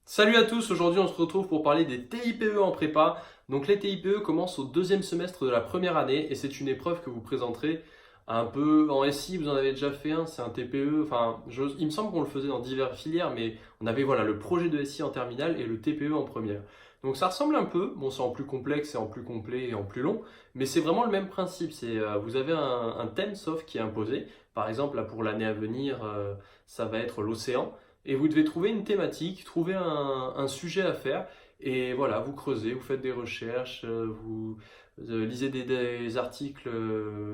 Salut à tous, aujourd'hui on se retrouve pour parler des TIPE en prépa. Donc les TIPE commencent au deuxième semestre de la première année et c'est une épreuve que vous présenterez un peu en SI, vous en avez déjà fait un, c'est un TPE, il me semble qu'on le faisait dans diverses filières, mais on avait le projet de SI en terminale et le TPE en première. Donc ça ressemble un peu, bon c'est en plus complexe, c'est en plus complet et en plus long, mais c'est vraiment le même principe, vous avez un thème sauf qui est imposé, par exemple là pour l'année à venir ça va être l'océan. Et vous devez trouver une thématique, trouver un sujet à faire. Et voilà, vous creusez, vous faites des recherches, vous lisez des articles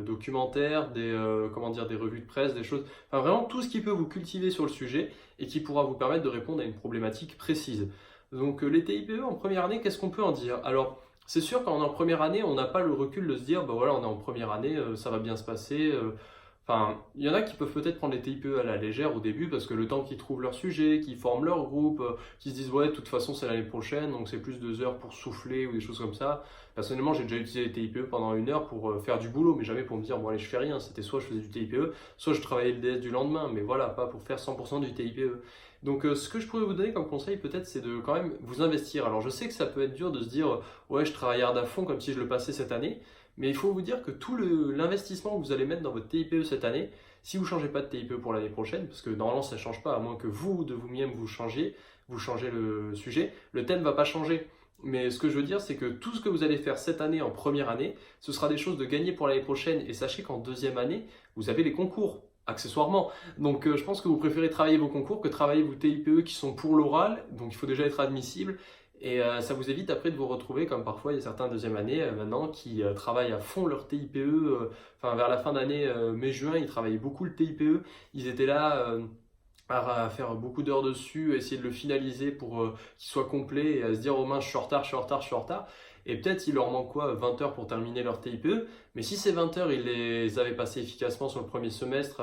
documentaires, des revues de presse, des choses. Enfin, vraiment tout ce qui peut vous cultiver sur le sujet et qui pourra vous permettre de répondre à une problématique précise. Donc les TIPE en première année, qu'est-ce qu'on peut en dire? Alors, c'est sûr, quand on est en première année, on n'a pas le recul de se dire, bah voilà, on est en première année, ça va bien se passer. Enfin, il y en a qui peuvent peut-être prendre les TIPE à la légère au début parce que le temps qu'ils trouvent leur sujet, qu'ils forment leur groupe, qu'ils se disent ouais, de toute façon c'est l'année prochaine, donc c'est plus 2 heures pour souffler ou des choses comme ça. Personnellement, j'ai déjà utilisé les TIPE pendant 1 heure pour faire du boulot, mais jamais pour me dire bon allez, je fais rien. C'était soit je faisais du TIPE, soit je travaillais le DS du lendemain, mais voilà, pas pour faire 100% du TIPE. Donc ce que je pourrais vous donner comme conseil peut-être c'est de quand même vous investir. Alors je sais que ça peut être dur de se dire ouais, je travaille hard à fond comme si je le passais cette année. Mais il faut vous dire que tout l'investissement que vous allez mettre dans votre TIPE cette année, si vous ne changez pas de TIPE pour l'année prochaine, parce que normalement ça ne change pas, à moins que vous, de vous-même, vous changez le sujet, le thème ne va pas changer. Mais ce que je veux dire, c'est que tout ce que vous allez faire cette année en première année, ce sera des choses de gagner pour l'année prochaine. Et sachez qu'en deuxième année, vous avez les concours, accessoirement. Donc je pense que vous préférez travailler vos concours que travailler vos TIPE qui sont pour l'oral. Donc il faut déjà être admissible. Et ça vous évite après de vous retrouver comme parfois il y a certains deuxième année maintenant qui travaillent à fond leur TIPE. Vers la fin d'année, mai-juin, ils travaillaient beaucoup le TIPE. Ils étaient là à faire beaucoup d'heures dessus, à essayer de le finaliser pour qu'il soit complet et à se dire oh mince, je suis en retard, je suis en retard, je suis en retard. Et peut-être il leur manque quoi, 20 heures pour terminer leur TIPE. Mais si ces 20 heures, ils les avaient passées efficacement sur le premier semestre,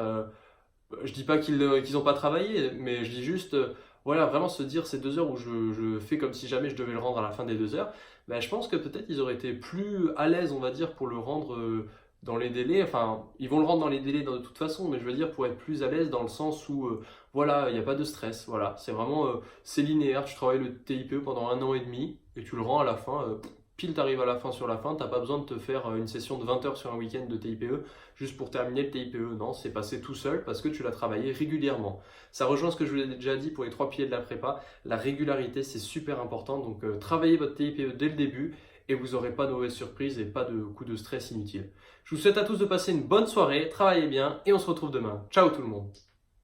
je dis pas qu'ils ont pas travaillé, mais je dis juste, voilà, vraiment se dire ces 2 heures où je fais comme si jamais je devais le rendre à la fin des 2 heures, ben, je pense que peut-être ils auraient été plus à l'aise, on va dire, pour le rendre dans les délais. Enfin, ils vont le rendre dans les délais de toute façon, mais je veux dire pour être plus à l'aise dans le sens où, voilà, il n'y a pas de stress. Voilà, c'est vraiment, c'est linéaire. Tu travailles le TIPE pendant 1 an et demi et tu le rends à la fin. Pile, t'arrives à la fin sur la fin, t'as pas besoin de te faire une session de 20 heures sur un week-end de TIPE juste pour terminer le TIPE. Non, c'est passé tout seul parce que tu l'as travaillé régulièrement. Ça rejoint ce que je vous ai déjà dit pour les 3 piliers de la prépa. La régularité, c'est super important. Donc, travaillez votre TIPE dès le début et vous n'aurez pas de mauvaises surprises et pas de coups de stress inutiles. Je vous souhaite à tous de passer une bonne soirée, travaillez bien et on se retrouve demain. Ciao tout le monde!